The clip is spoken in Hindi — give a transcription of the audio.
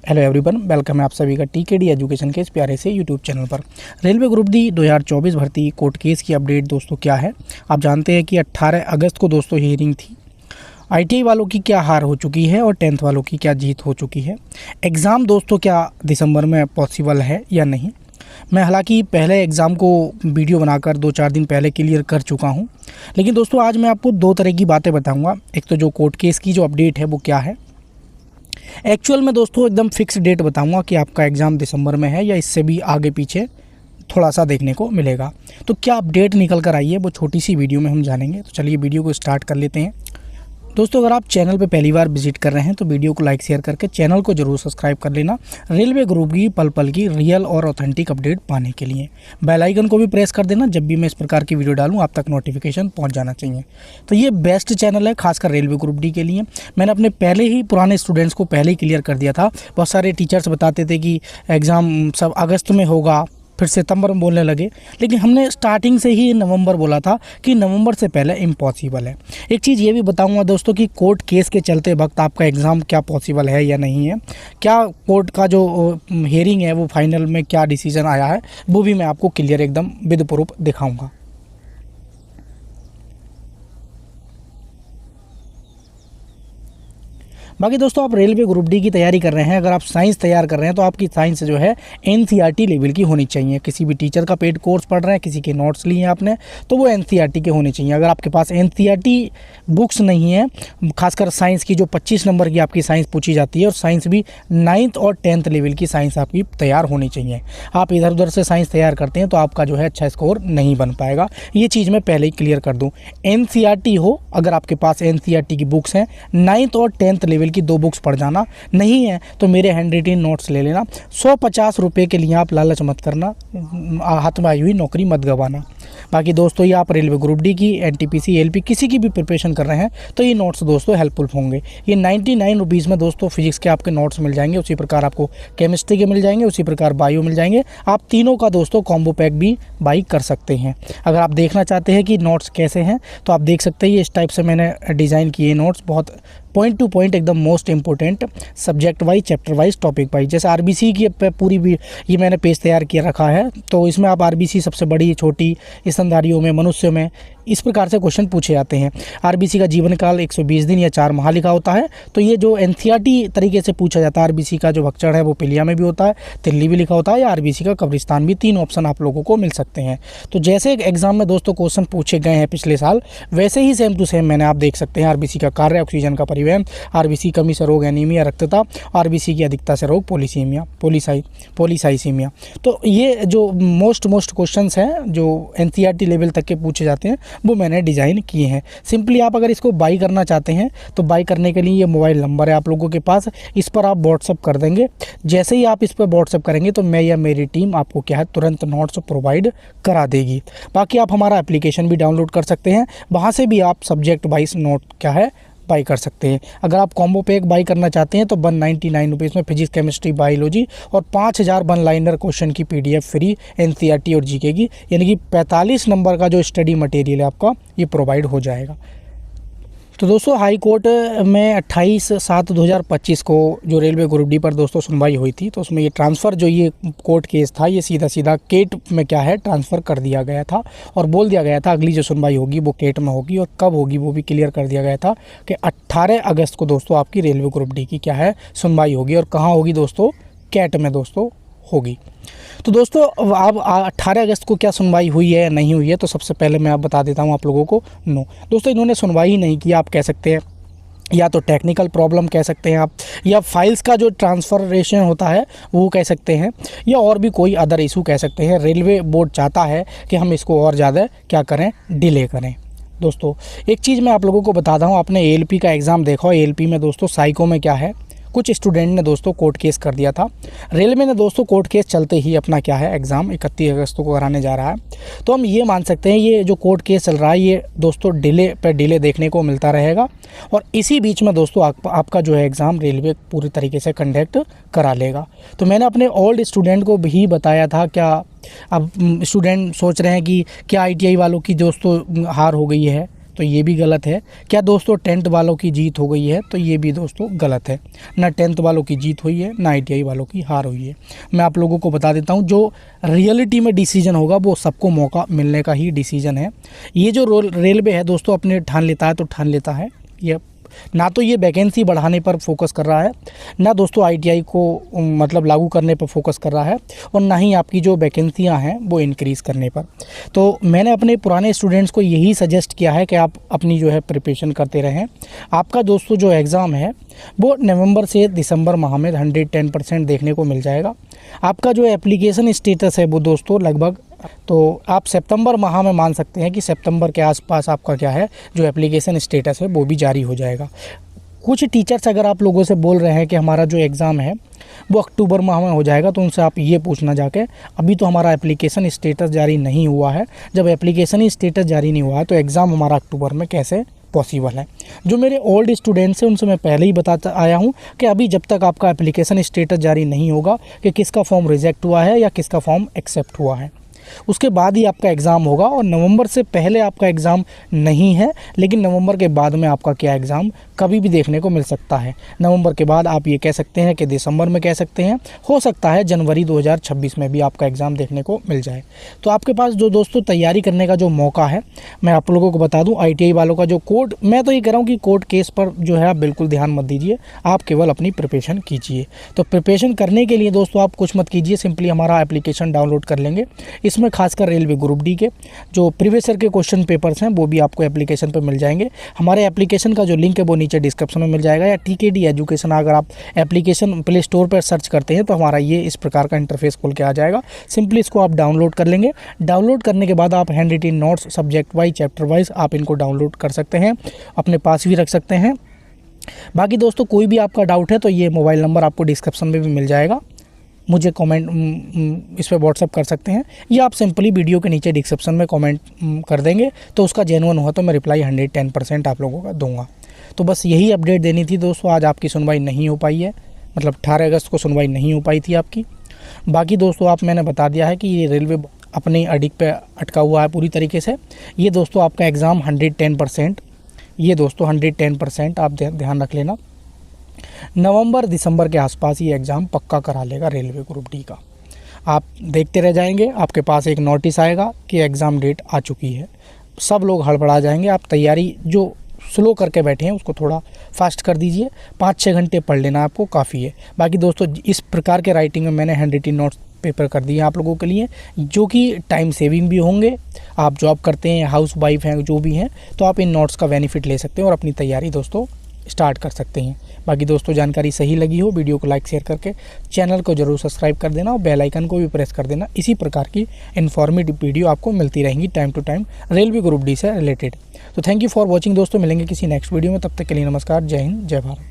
हेलो एवरीवन, वेलकम है आप सभी का टीकेडी एजुकेशन के इस प्यारे से यूट्यूब चैनल पर। रेलवे ग्रुप डी 2024 भर्ती कोर्ट केस की अपडेट दोस्तों क्या है। आप जानते हैं कि 18 अगस्त को दोस्तों हियरिंग थी। आईटीआई वालों की क्या हार हो चुकी है और 10th वालों की क्या जीत हो चुकी है। एग्ज़ाम दोस्तों क्या दिसंबर में पॉसिबल है या नहीं। मैं हालांकि पहले एग्ज़ाम को वीडियो बनाकर 2-4 दिन पहले क्लियर कर चुका हूं, लेकिन दोस्तों आज मैं आपको दो तरह की बातें बताऊंगा। एक तो जो कोर्ट केस की जो अपडेट है वो क्या है, एक्चुअल में दोस्तों एकदम फिक्स डेट बताऊंगा कि आपका एग्ज़ाम दिसंबर में है या इससे भी आगे पीछे थोड़ा सा देखने को मिलेगा। तो क्या अपडेट निकल कर आई है वो छोटी सी वीडियो में हम जानेंगे। तो चलिए वीडियो को स्टार्ट कर लेते हैं। दोस्तों अगर आप चैनल पर पहली बार विजिट कर रहे हैं तो वीडियो को लाइक शेयर करके चैनल को जरूर सब्सक्राइब कर लेना, रेलवे ग्रुप की पल पल की रियल और ऑथेंटिक अपडेट पाने के लिए। बेल आइकन को भी प्रेस कर देना, जब भी मैं इस प्रकार की वीडियो डालूं आप तक नोटिफिकेशन पहुंच जाना चाहिए। तो ये बेस्ट चैनल है खासकर रेलवे ग्रुप डी के लिए। मैंने अपने पहले ही पुराने स्टूडेंट्स को पहले ही क्लियर कर दिया था। बहुत सारे टीचर्स बताते थे कि एग्ज़ाम सब अगस्त में होगा, फिर सितंबर में बोलने लगे, लेकिन हमने स्टार्टिंग से ही नवंबर बोला था कि नवंबर से पहले इम्पॉसिबल है। एक चीज़ ये भी बताऊंगा दोस्तों कि कोर्ट केस के चलते वक्त आपका एग्ज़ाम क्या पॉसिबल है या नहीं है, क्या कोर्ट का जो हियरिंग है वो फाइनल में क्या डिसीजन आया है, वो भी मैं आपको क्लियर एकदम विद प्रूफ दिखाऊँगा। बाकी दोस्तों आप रेलवे ग्रुप डी की तैयारी कर रहे हैं, अगर आप साइंस तैयार कर रहे हैं तो आपकी साइंस जो है एनसीईआरटी लेवल की होनी चाहिए। किसी भी टीचर का पेड कोर्स पढ़ रहे हैं, किसी के नोट्स लिए हैं आपने, तो वो एनसीईआरटी के होने चाहिए। अगर आपके पास एनसीईआरटी बुक्स नहीं है, खासकर साइंस की जो 25 नंबर की आपकी साइंस पूछी जाती है, और साइंस भी 9th और 10th लेवल की साइंस आपकी तैयार होनी चाहिए। आप इधर उधर से साइंस तैयार करते हैं तो आपका जो है अच्छा स्कोर नहीं बन पाएगा। ये चीज़ मैं पहले ही क्लियर कर दूँ। एनसीईआरटी हो, अगर आपके पास एनसीईआरटी की बुक्स हैं 9th और 10th लेवल की 2 बुक्स पढ़ जाना, नहीं है तो मेरे हैंड रिटेन नोट्स ले लेना। 150 रुपये के लिए आप लालच मत करना, हाथ में आई हुई नौकरी मत गंवाना। बाकी दोस्तों ये आप रेलवे ग्रुप डी की, एनटीपीसी, एलपी किसी की भी प्रिपरेशन कर रहे हैं तो ये नोट्स दोस्तों हेल्पफुल होंगे। ये 99 रुपीज़ में दोस्तों फिजिक्स के आपके नोट्स मिल जाएंगे, उसी प्रकार आपको केमिस्ट्री के मिल जाएंगे, उसी प्रकार बायो मिल जाएंगे। आप तीनों का दोस्तों कॉम्बो पैक भी बाई कर सकते हैं। अगर आप देखना चाहते हैं कि नोट्स कैसे हैं तो आप देख सकते हैं। इस टाइप से मैंने डिज़ाइन किए नोट्स, बहुत पॉइंट टू पॉइंट एकदम most important, subject wise, chapter wise, topic wise. जैसे आरबीसी की पूरी भी ये मैंने पेज तैयार किया रखा है, तो इसमें आप आरबीसी सबसे बड़ी, छोटी, स्तनधारियों में, मनुष्यों में, इस प्रकार से क्वेश्चन पूछे जाते हैं। आरबीसी का जीवन काल 120 दिन या 4 माह लिखा होता है। तो ये जो एनसीईआरटी तरीके से पूछा जाता है, आरबीसी का जो भक्षण है वो पिलिया में भी होता है, तिल्ली भी लिखा होता है, या आरबीसी का कब्रिस्तान भी, 3 ऑप्शन आप लोगों को मिल सकते हैं। तो जैसे एग्जाम में दोस्तों क्वेश्चन पूछे गए हैं पिछले साल, वैसे ही सेम टू सेम मैंने आप देख सकते हैं। आरबीसी का कार्य, ऑक्सीजन का परिवहन, आरबीसी कमी से रोग एनीमिया रक्तता, आरबीसी की अधिकता से रोग पोलिसीमिया, पोलीसाइसीमिया। तो ये जो मोस्ट क्वेश्चंस हैं जो एनसीईआरटी लेवल तक के पूछे जाते हैं वो मैंने डिज़ाइन किए हैं। सिंपली आप अगर इसको बाई करना चाहते हैं तो बाई करने के लिए ये मोबाइल नंबर है आप लोगों के पास, इस पर आप व्हाट्सअप कर देंगे। जैसे ही आप इस पर व्हाट्सअप करेंगे तो मैं या मेरी टीम आपको क्या है तुरंत नोट्स प्रोवाइड करा देगी। बाकी आप हमारा एप्लीकेशन भी डाउनलोड कर सकते हैं, वहाँ से भी आप सब्जेक्ट वाइज नोट क्या है बाई कर सकते हैं। अगर आप कॉम्बो पैक बाई करना चाहते हैं तो 199 रुपीज़ में फिजिक्स, केमिस्ट्री, बायोलॉजी और 5000 वन लाइनर क्वेश्चन की पीडीएफ फ्री एनसीईआरटी और जीके की, यानी कि 45 नंबर का जो स्टडी मटेरियल है आपका ये प्रोवाइड हो जाएगा। तो दोस्तों हाई कोर्ट में 28/7/2025 को जो रेलवे ग्रुप डी पर दोस्तों सुनवाई हुई थी, तो उसमें ये ट्रांसफ़र जो ये कोर्ट केस था ये सीधा केट में क्या है ट्रांसफ़र कर दिया गया था, और बोल दिया गया था अगली जो सुनवाई होगी वो केट में होगी, और कब होगी वो भी क्लियर कर दिया गया था कि 18 अगस्त को दोस्तों आपकी रेलवे ग्रुप डी की क्या है सुनवाई होगी। और कहाँ होगी दोस्तों, कैट में दोस्तों होगी। तो दोस्तों अब 18 अगस्त को क्या सुनवाई हुई है नहीं हुई है, तो सबसे पहले मैं आप बता देता हूँ आप लोगों को। नो दोस्तों, इन्होंने सुनवाई ही नहीं की, आप कह सकते हैं। या तो टेक्निकल प्रॉब्लम कह सकते हैं आप, या फाइल्स का जो ट्रांसफरेशन होता है वो कह सकते हैं, या और भी कोई अदर इशू कह सकते हैं। रेलवे बोर्ड चाहता है कि हम इसको और ज़्यादा क्या करें, डिले करें। दोस्तों एक चीज़ मैं आप लोगों को बताता हूँ, आपने एएलपी का एग्ज़ाम देखा हो। एएलपी में दोस्तों साइको में क्या है, कुछ स्टूडेंट ने दोस्तों कोर्ट केस कर दिया था। रेलवे ने दोस्तों कोर्ट केस चलते ही अपना क्या है एग्ज़ाम 31 अगस्त को कराने जा रहा है। तो हम ये मान सकते हैं ये जो कोर्ट केस चल रहा है ये दोस्तों डिले पे डिले देखने को मिलता रहेगा, और इसी बीच में दोस्तों आपका जो है एग्ज़ाम रेलवे पूरी तरीके से कंडक्ट करा लेगा। तो मैंने अपने ओल्ड स्टूडेंट को भी बताया था। क्या अब स्टूडेंट सोच रहे हैं कि क्या आईटीआई वालों की दोस्तों हार हो गई है, तो ये भी गलत है। क्या दोस्तों 10th वालों की जीत हो गई है? तो ये भी दोस्तों गलत है। ना 10th वालों की जीत हुई है, ना ITI वालों की हार हुई है। मैं आप लोगों को बता देता हूँ, जो रियलिटी में डिसीजन होगा वो सबको मौका मिलने का ही डिसीजन है। ये जो रेलवे है दोस्तों अपने ठान लेता है तो ठान लेता है, ये ना तो ये वैकेंसी बढ़ाने पर फोकस कर रहा है, ना दोस्तों ITI को मतलब लागू करने पर फोकस कर रहा है, और ना ही आपकी जो वैकेंसियां हैं वो इंक्रीज़ करने पर। तो मैंने अपने पुराने स्टूडेंट्स को यही सजेस्ट किया है कि आप अपनी जो है प्रिपरेशन करते रहें। आपका दोस्तों जो एग्ज़ाम है वो नवंबर से दिसंबर माह में 110% देखने को मिल जाएगा। आपका जो एप्लीकेशन स्टेटस है वो दोस्तों लगभग, तो आप सितंबर माह में मान सकते हैं कि सितंबर के आसपास आपका क्या है जो एप्लीकेशन स्टेटस है वो भी जारी हो जाएगा। कुछ टीचर्स अगर आप लोगों से बोल रहे हैं कि हमारा जो एग्ज़ाम है वो अक्टूबर माह में हो जाएगा, तो उनसे आप ये पूछना जाके अभी तो हमारा एप्लीकेशन स्टेटस जारी नहीं हुआ है। जब एप्लीकेशन ही स्टेटस जारी नहीं हुआ है तो एग्ज़ाम हमारा अक्टूबर में कैसे पॉसिबल है। जो मेरे ओल्ड स्टूडेंट्स हैं उनसे मैं पहले ही बताता आया हूँ कि अभी जब तक आपका एप्लीकेशन स्टेटस जारी नहीं होगा कि किसका फॉर्म रिजेक्ट हुआ है या किसका फॉर्म एक्सेप्ट हुआ है, उसके बाद ही आपका एग्ज़ाम होगा। और नवंबर से पहले आपका एग्ज़ाम नहीं है, लेकिन नवंबर के बाद में आपका क्या एग्ज़ाम कभी भी देखने को मिल सकता है। नवंबर के बाद आप ये कह सकते हैं कि दिसंबर में कह सकते हैं, हो सकता है जनवरी 2026 में भी आपका एग्ज़ाम देखने को मिल जाए। तो आपके पास जो दोस्तों तैयारी करने का जो मौका है, मैं आप लोगों को बता दूं ITI वालों का जो कोर्ट, मैं तो ये कह रहा हूँ कि कोर्ट केस पर जो है आप बिल्कुल ध्यान मत दीजिए, आप केवल अपनी प्रिपरेशन कीजिए। तो प्रिपरेशन करने के लिए दोस्तों आप कुछ मत कीजिए, सिंपली हमारा एप्लीकेशन डाउनलोड कर लेंगे। इसमें खासकर रेलवे ग्रुप डी के जो प्रीवियस ईयर के क्वेश्चन पेपर्स हैं वो भी आपको एप्लीकेशन पर मिल जाएंगे। हमारे एप्लीकेशन का जो लिंक है वो नीचे डिस्क्रिप्शन में मिल जाएगा, या TKD एजुकेशन अगर आप एप्लीकेशन प्ले स्टोर पर सर्च करते हैं तो हमारा ये इस प्रकार का इंटरफेस खोल के आ जाएगा। सिंपली इसको आप डाउनलोड कर लेंगे। डाउनलोड करने के बाद आप hand written notes subject wise chapter wise आप इनको डाउनलोड कर सकते हैं, अपने पास भी रख सकते हैं। बाकी दोस्तों कोई भी आपका डाउट है तो ये मोबाइल नंबर आपको डिस्क्रिप्शन में भी मिल जाएगा, मुझे कमेंट इस पर व्हाट्सअप कर सकते हैं, या आप सिंपली वीडियो के नीचे डिस्क्रिप्शन में कमेंट कर देंगे तो उसका जेन्युइन हुआ तो मैं रिप्लाई 110% आप लोगों का दूंगा। तो बस यही अपडेट देनी थी दोस्तों। आज आपकी सुनवाई नहीं हो पाई है, मतलब 18 अगस्त को सुनवाई नहीं हो पाई थी आपकी। बाकी दोस्तों आप मैंने बता दिया है कि ये रेलवे अपनी अडिग पे अटका हुआ है पूरी तरीके से। ये दोस्तों आपका एग्ज़ाम 110%, ये दोस्तों 110% आप ध्यान रख लेना, नवंबर दिसंबर के आसपास ये एग्ज़ाम पक्का करा लेगा रेलवे ग्रुप डी का। आप देखते रह जाएंगे, आपके पास एक नोटिस आएगा कि एग्ज़ाम डेट आ चुकी है, सब लोग हड़बड़ा जाएंगे। आप तैयारी जो स्लो करके बैठे हैं उसको थोड़ा फास्ट कर दीजिए, 5-6 घंटे पढ़ लेना आपको काफ़ी है। बाकी दोस्तों इस प्रकार के राइटिंग में मैंने हैंड रिटन नोट्स पेपर कर दिए आप लोगों के लिए, जो कि टाइम सेविंग भी होंगे। आप जॉब करते हैं, हाउस वाइफ हैं, जो भी हैं, तो आप इन नोट्स का बेनिफिट ले सकते हैं और अपनी तैयारी दोस्तों स्टार्ट कर सकते हैं। बाकी दोस्तों जानकारी सही लगी हो वीडियो को लाइक शेयर करके चैनल को जरूर सब्सक्राइब कर देना और बेल आइकन को भी प्रेस कर देना। इसी प्रकार की इन्फॉर्मेटिव वीडियो आपको मिलती रहेंगी time to time railway group D से रिलेटेड। तो थैंक यू फॉर वॉचिंग दोस्तों, मिलेंगे किसी नेक्स्ट वीडियो में, तब तक के लिए नमस्कार, जय हिंद, जय भारत।